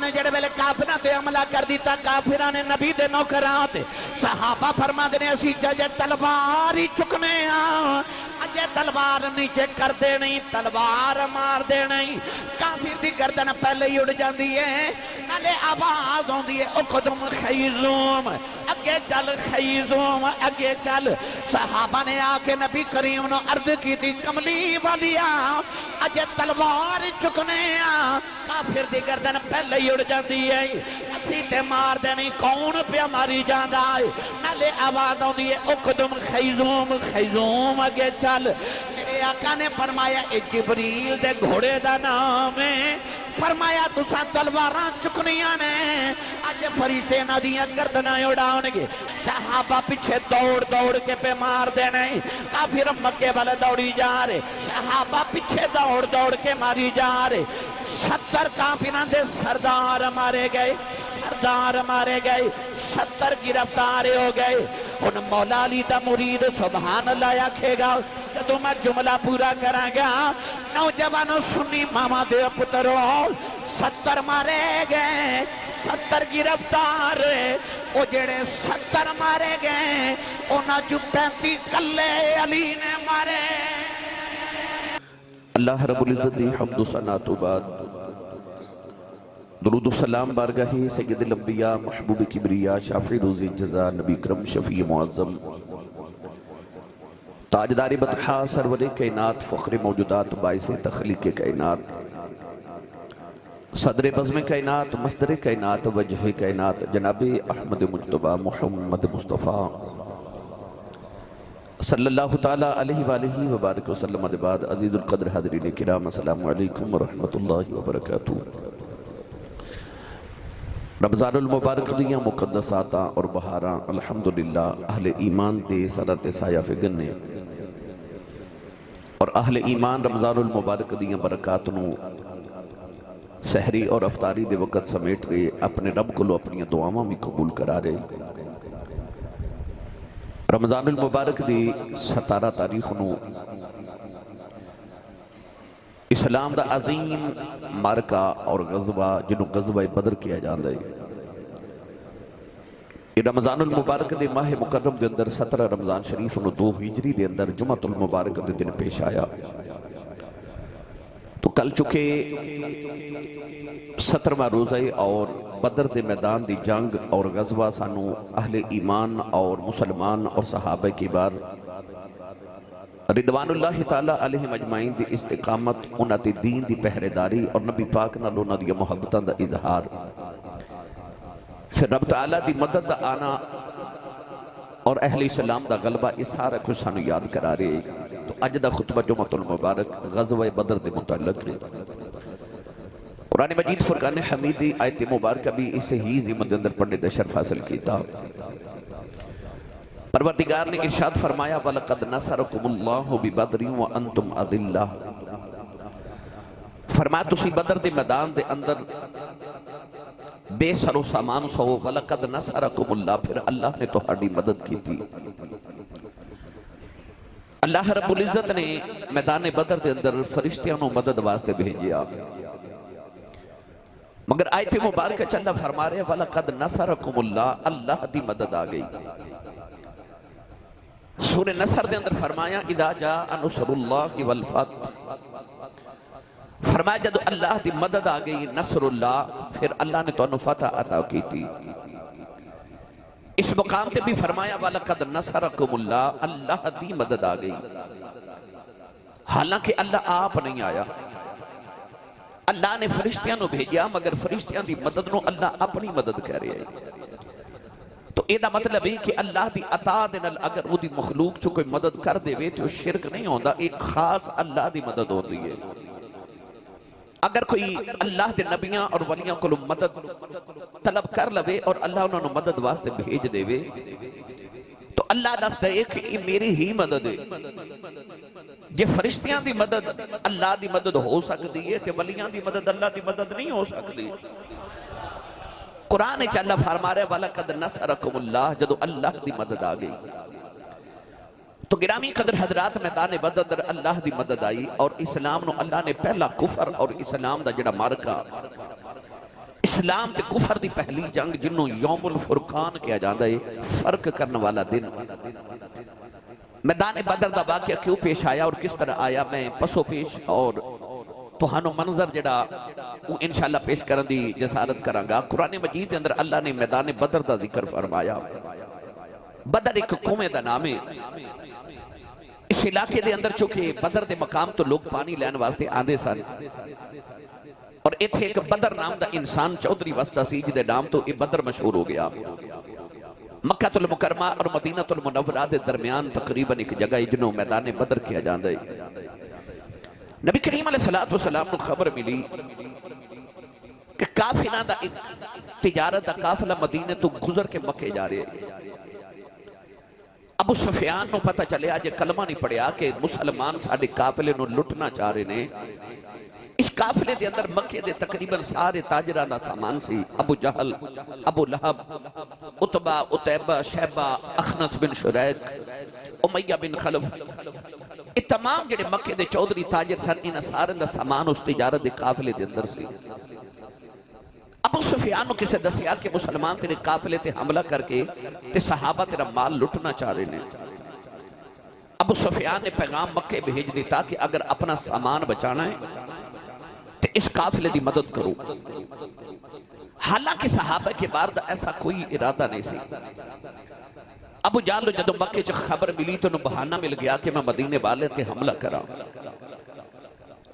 ने जेड़े वेले काफिरां ते हमला कर दिता, काफिरां ने नबी दे नौकरां ते सहाबा फरमांदे ने असीं जे तलवार ही चुकने आ, अजे तलवार नीचे कर दे नहीं, तलवार मार दे नहीं, काफिर दी गर्दन पहले ही उड़ जाती है, नाले आवाज आती है उकदम खैज़ूम, अगे चल खैज़ूम अगे चल। सहाबा ने आके नबी करीम ने अर्ज की थी, कमली वालिया अजे तलवार चुकने आ, काफिर दी गर्दन पहले ही उड़ जाती है, असी ते मार देनी, कौन पिया मारी जाता है, नाले आवाज आती है उकदम खैज़ूम खैज़ूम अगे चल। मेरे आका ने फरमाया ए जिब्रील दे घोड़े दा नाम है, फरमाया तुसा तलवारां चुकनियां ने, अज फरिश्ते इन्हां दियां गर्दनां उड़ाउणगे। सहाबा पिछे दौड़ दौड़ के पे मार देने, काफिर मक्के वाले दौड़ी जा रहे, सहाबा पिछे दौड़ दौड़ के मारी जा रहे। 70 काफिरां दे सरदार मारे गए, सरदार मारे गए, 70 गिरफ्तार हो गए। हुण मौला अली दा मुरीद सुभान अल्लाह आखेगा जदों मैं जुमला पूरा करांगा। नौजवानों सुन्नी मामा दे पुत्रों, 70 मारे गए, 70 गिरफ्तार, वो जेड़े 70 मारे गए उन्हां चों 35 कल्ले अली ने मारे। अल्लाह रब्बुल इज्जत दी हम्दो सना तो बाद दुरूद सलाम बारगाही सय्यदुल अंबिया महबूब किबरिया शाफी रोज़ी जज़ा नबी करम शफी मुअज़्ज़म ताजदारी बतहा सरवरे कायनात फ़ख्र मौजूदात बाइसे तख्लीक़ कायनात सदर बज़्म कायनात मस्दर कायनात वजह कायनात जनाब अहमद मुज्तबा मुहम्मद मुस्तफ़ा सल्लल्लाहु ताला अलैहि वालिहि व बारिक वसल्लम के बाद अज़ीज़ुल क़द्र हाज़रीन किराम अस्सलामु अलैकुम व रहमतुल्लाहि व बरकातुहू। रमज़ानुल मुबारक दियां मुक़द्दसातां और बहारां अल्हम्दुलिल्लाह अहले ईमान दे सनत साया फिगन ने और अहले ईमान रमज़ानुल मुबारक दियां बरकात नूं सहरी और अफतारी दे वक़्त समेट रहे, अपने रब कोलों अपनी दुआवां भी कबूल करा रहे। रमज़ानुल मुबारक दी 17 तारीख नूं इस्लाम दा अजीम मारका और गज़वा जिन्हों गज़वा बदर किया जाता है, ये रमज़ानुल मुबारक के माह मुकर्रम के अंदर 17 रमज़ान शरीफ नूं 2 हिजरी के अंदर जुमअतुल मुबारक के दिन पेश आया। तो कल चुके 17वां रोज़ा और बदर के मैदान की जंग और गज़वा सानू अहले ईमान और मुसलमान और सहाबा की बार रिदवानुल्लाह ताला अलैहिम अजमाइन दी इस्तिकामत, उन्हां दी दीन दी पहरेदारी और नबी पाक नाल उन्हां दी मुहब्बतां दा इजहार, फिर रब ताला दी मदद दा आना और अहले इस्लाम दा गलबा, इस सारा कुछ सानू याद करा रहे। तो अज दा खुतबा जुमअतुल मुबारक गज़वा बदर दे मुतल्लिक़ है। कुरान मजीद फुरकान हमीद दी आयत मुबारक भी इसे ही ज़िम्मत दे अंदर पढ़ने दा शर्फ हासिल कीता। परवरदिगार ने इरशाद फरमाया वलक़द नसरकुमुल्लाहु बिबदरिन व अंतुम अदिल्ला, फरमाया तुसी बदर दे मैदान दे अंदर बेसरो सामान सो, वलक़द नसरकुमुल्लाह, फिर अल्लाह ने तुहाडी मदद की थी। अल्लाह रब्बुल इज्जत ने मैदान बदर दे अंदर फरिश्तियां नूं मदद वास्ते भेजिया, मगर आयत मुबारक अल्लाह फरमा रहे वलक़द नसरकुमुल्लाह, अल्लाह दी मदद आ गई। सूरह नसर दे अंदर फरमाया इदा जा नसरुल्लाह वल फतह, फरमाया जब अल्लाह दी मदद आ गई नसरुल्लाह, फिर अल्लाह ने तुहानू फतह अता की थी। इस मुकाम पे भी फरमाया वलक़द नसरकुमुल्लाह, अल्लाह दी मदद आ गई। हालांकि अल्लाह आप नहीं आया, अल्लाह ने फरिश्तियां नू भेजा, मगर फरिश्तियां दी मदद नू अल्लाह अपनी मदद कह रहा है। तो एदा मतलब है कि अल्लाह दी अता दे नाल अगर उहदी मखलूक चो कोई मदद कर देवे तो शिरक नहीं होंदा, एक खास अल्लाह दी मदद होती है। अगर कोई अल्लाह दे नबियां और वलियां कोलों मदद तलब कर लवे और अल्लाह उन्हां नू मदद वास्ते भेज देवे, तो अल्लाह दसदा है कि ये मेरी ही मदद है। जे फरिश्तियां दी मदद अल्लाह दी मदद हो सकती है तो वलियां दी मदद अल्लाह दी मदद नहीं हो सकती। कुरान अल्लाह फरमा रहे वलक़द नसरकुमुल्लाह, जदों अल्लाह दी मदद आ गई। तो गिरामी कदर हजरात मैदान बदर अल्लाह दी मदद आई और इस्लाम नू अल्लाह ने पहला कुफर और इस्लाम दा जिहड़ा मारका इस्लाम ते कुफर दी पहली जंग जिन्हों यौमुल फुरकान कहा जाता है, फर्क करने वाला दिन। मैदान बदर दा वाक़या क्यों पेश आया और किस तरह आया, मैं पसो पेश और तुहानू मंजर जड़ा वो इंशाअल्लाह पेश करने दी जसारत करांगा। कुरान मजीद के अंदर अल्लाह ने मैदान बदर का जिक्र फरमाया। बदर एक कुएं का नाम है। इस इलाके के अंदर चूंकि बदर के मकाम तो लोग पानी लैन वास्ते आते सन और इत्थे एक बदर नाम का इंसान चौधरी वसदा सी जिहदे नाम तो ये बदर मशहूर हो गया। मक्कातुल मुकरमा और मदीनातुल मुनव्वरा के दरमियान तकरीबन एक जगह है जिन्हों मैदान बदर किया जाता है। नबी करीम अलैहिस्सलातु वस्सलाम को खबर मिली कि काफिला दा एक तिजारत का काफिला मदीने तो गुजर के मक्के जा रहे हैं। अबू सुफियान को पता चलिया जे कलमा नहीं पढ़िया कि मुसलमान साडे काफिले नूं लुटना चाह रहे ने। इस काफिले के अंदर मक्के दे तकरीबन सारे ताजरां दा सामान सी। अबू जहल, अबू लहब, उतबा, उतैबा, शैबा, अखनस बिन शुरैक, उमैया बिन खलफ, ये तमाम जेडे मक्के दे चौधरी ताजर सन, इन्हां सारे दा सामान उस तिजारत दे काफिले दे अंदर सी। अबू सुफियान को किसे दसिया कि मुसलमान तेरे काफिले ते हमला करके ते सहाबा तेरा माल लुटना चाह रहे हैं। अबू सुफियान ने पैगाम मक्के भेज दिता कि अगर अपना सामान बचाना है तो इस काफिले की मदद करो। हालांकि सहाबा के बाद ऐसा कोई इरादा नहीं सी। अबू जाल जो मक्के च खबर मिली तो बहाना मिल गया कि मैं मदीने वाले ते हमला करा।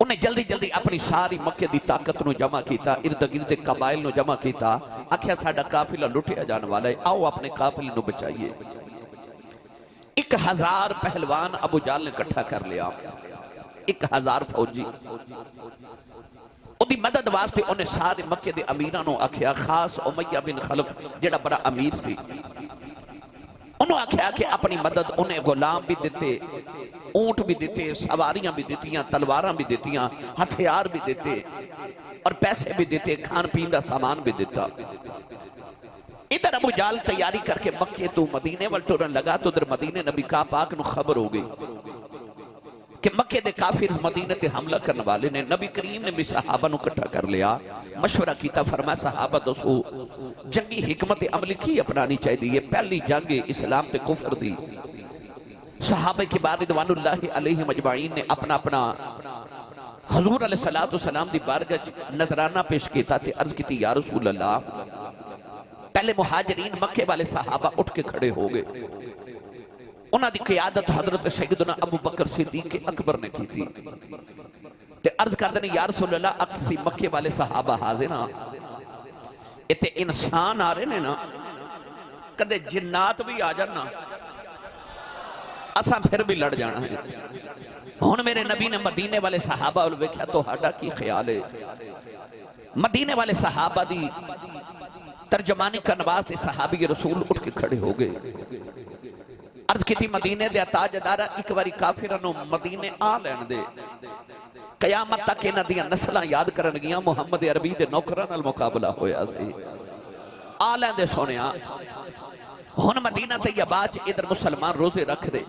उन्हें जल्दी जल्दी अपनी सारी मक्के की ताकत नूं जमा किया, इर्द गिर्द कबाइल नूं जमा किया। आख्या साडा काफिला लुटिया जाने वाला है, आओ अपने काफिले नूं बचाइए। 1000 पहलवान अबू जाल ने इकट्ठा कर लिया, 1000 फौजी। उदी मदद वास्ते उन्हें सारे मक्के के अमीरां नूं आख्या, खास उमैया बिन खलफ जेड़ा बड़ा अमीर सी, उन्होंने आख्या कि अपनी मदद उन्हें गुलाम भी दिते, ऊंट भी दिते, सवारियां भी दित्तियां, तलवारां भी दित्तियां, हथियार भी दिते और पैसे भी दिते, खान पीन का सामान भी दिता। इधर अबू जाल तैयारी करके मक्के तो मदीने वल टुरन लगा तो उधर मदीने नबी का पाक नूं खबर हो गई कि मक्के दे काफिर मदीने ते हमला करने वाले ने। नबी करीम ने भी सहाबा नूं इकट्ठा कर लिया, मशवरा किया। फरमाया सहाबा दसो जंगी हिकमत अमली की अपनानी चाहिए। पहली जंग इस्लाम ते कुफर दी। सहाबा के बाद रिदवानुल्लाहि अलैहिम अजमाइन ने अपना अपना हुजूर अलैहिस्सलातु वस्सलाम दी बारगाह नजराना पेश किया ते अर्ज की या रसूल अल्लाह। पहले मुहाजिरीन मक्के वाले सहाबा उठ के खड़े हो गए। उन्हां दी क़ियादत हजरत सैयदना अबू बकर सिद्दीक़ अकबर ने की थी। ते अर्ज करदे ने या रसूल अल्लाह, अक्सी मक्के वाले सहाबा हाजिर ना, इत्थे इंसान आ रहे ने ना, कदे जिन्नात भी आ जाना, असा फिर भी लड़ जाना है। हुण मेरे नबी ने मदीने वाले सहाबा वल वेख्या, तुहाडा की ख्याल है? मदीने वाले सहाबा दी तर्जमानी करने वास्ते सहाबी रसूल उठ के खड़े हो गए। अर्ज की मदीने दे ताजदारा एक बारी काफिरां नूं मदीने आ लैण दे, कयामत तक इन्हां दीयां नस्लां याद करनगियां मुहम्मद अरबी दे नौकरां नाल मुकाबला होया सी। आ लैंदे सोनिया। हुण मदीना तैयबा च इधर मुसलमान रोजे रख रहे।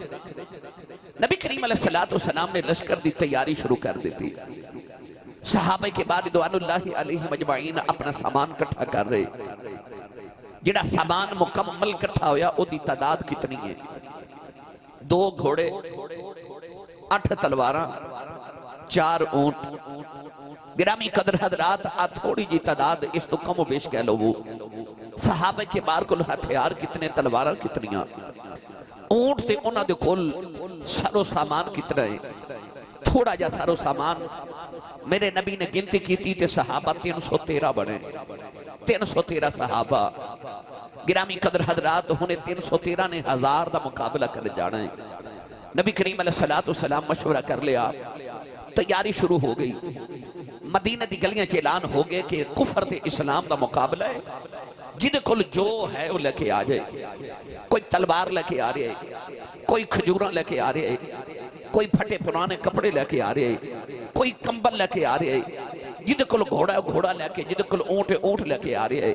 नबी करीम अलैहिस्सलातु वस्सलाम ने लश्कर की तैयारी शुरू कर दी। सहाबा के बाद रिदवानुल्लाहि अलैहिम अजमाइन अपना सामान इकट्ठा कर रहे। जिहड़ा सामान मुकम्मल इकट्ठा होया ओदी तादाद कितनी है? 2 घोड़े, 8 तलवारां, 4 ऊंट। गिरामी कदर हजरात, आ थोड़ी जी तादाद, इस तो कम बेश कह लो वो सहाबा के बार कोल हथियार कितने, तलवारां कितनियां, ऊंट ते उन्हां दे कोल सारो सामान कितना है? थोड़ा जा सारो सामान। मेरे नबी ने गिनती की ते सहाबा 313 बने। 313 सहाबा। गिरामी कदर हजरात, हुणे 313 ने 1000 का मुकाबला कर जाना है। नबी करीम अलैहिस्सलातु वस्सलाम मशवरा कर लिया, तैयारी शुरू हो गई। मदीने दी गलियां च ऐलान हो गए कि कुफर ते इस्लाम का मुकाबला है। जिहदे कोल जो है वो लेके आ जाए। कोई तलवार लेके आ रहा है, कोई खजूरा लेके आ रहा है, कोई फटे पुराने कपड़े लेके आ रहे है, कोई कंबल लेके आ रहे है, जिहदे कोल घोड़ा घोड़ा लेके, जिहदे कोल ऊंट ऊंट लेके आ रहे है।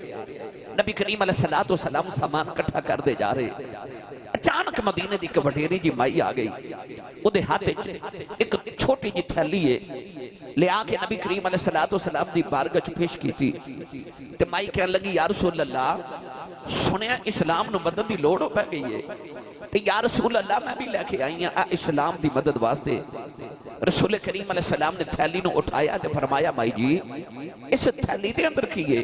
नबी करीम अलैहिस्सलातु वस्सलाम सामान इकट्ठा करते जा रहे। अचानक मदीने की एक वडेरी जी माई आ गई, ਉਹਦੇ ਹੱਥ ਵਿੱਚ ਇੱਕ छोटी जी थैली है लिया के नबी करीम अलैहिस्सलातु वस्सलाम दी बारगाह च पेश कीती ते माई कहन लगी या रसूल अल्लाह सुनिया इस्लाम नु मदद दी लोड़ पै गई है ते या रसूल अल्लाह मैं भी लेके आई हां इस्लाम दी मदद वास्ते। रसूल करीम अलैहिस्सलाम ने थैली नु उठाया ते फरमाया माई जी इस थैली दे अंदर की है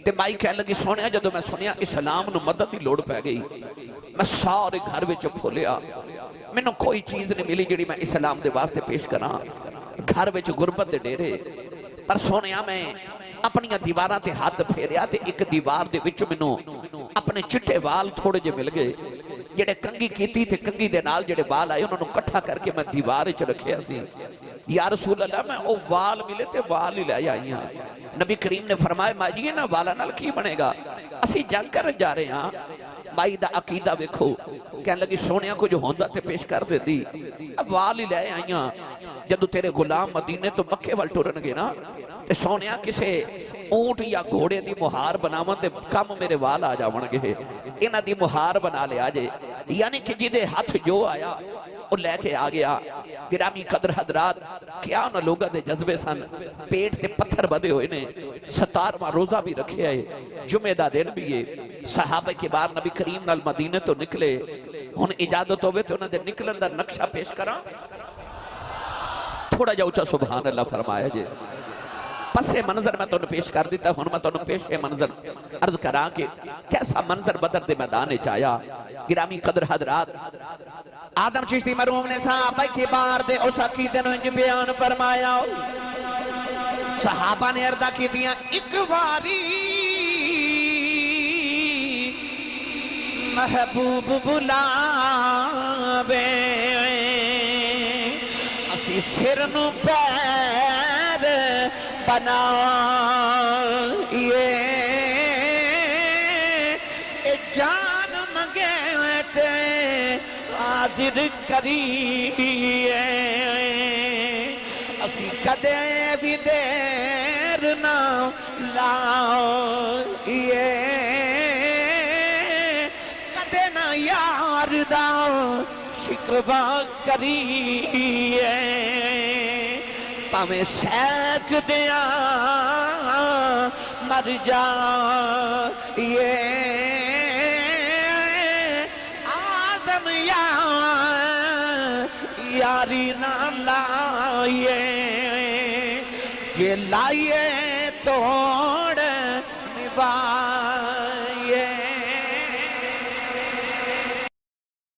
ते माई कहन लगी सोनिया जदों मैं सुनिया इस्लाम नु मदद दी लोड़ पै गई मैं सारे घर विच फुलिया मैनू कोई चीज नहीं मिली जिहड़ी मैं इस्लाम दे वास्ते पेश करा घर विच गुरबत दे डेरे पर सोनिया मैं अपनी दीवारां ते हाथ फेरिया ते एक दीवार दे विच मैनू अपने चिट्टे वाल थोड़े जे मिल गए जेड़े कंगी कीती ते कंगी दे नाल जेड़े वाल आए उन्हां नू इकट्ठा करके मैं दीवार विच रखिया सी। या रसूल अल्लाह मैं ओ वाल मिले ते वाल ही ले आई हां। नबी करीम ने फरमाया मां जी इन्हां वालां नाल की बनेगा असीं जंग करन जा रहे हां। माई दा अकीदा वेखो कहन लगी सोनिया कुछ होंदा ते पेश कर देती वाल ही ले आईया जदों तेरे गुलाम मदीने तो मक्के वाल टुरनगे ना ते सोनिया किसे ऊंट या घोड़े दी मुहार बनावन ते कम मेरे वाल आ जावणगे इन्हां दी मुहार बना लिया जे यानी कि जिदे हाथ जो आया वो लैके आ गया। गिरामी कदर हजरात क्या उन्हां लोगां दे जज्बे सन पेट ते पत्थर बधे हुए ने 17वां रोजा भी रखे है जुमे दा दिन भी है सहाबा के बार नबी करीम नाल मदीने तो निकले हुण इजाजत होवे तो उन्हां दे निकलन दा नक्शा पेश करा थोड़ा जा ऊंचा सुभान अल्लाह फरमाया जे पसे मंजर मैं तुहानू पेश कर दिता हुण मैं तुहानू पेश है मंजर अर्ज करा कि कैसा मंजर बदर दे मैदान विच आया। गिरामी कदर हजरात आदम चिश्ती मरूम ने सहाबा के बार दे उस अकीदे नु इंज बयान फरमाया सहाबा ने अर्दा कीतियां एक बारी महबूब बुलावे असी सिर नु पैर बनाइए जान मंगे ते हाजिर करिए असी कदे भी देर ना लाइए कदे ना यार दा शिकवा करिए भावें सैक दिया मर जाइए आज़म यारी ना लाइए जे लाइए तो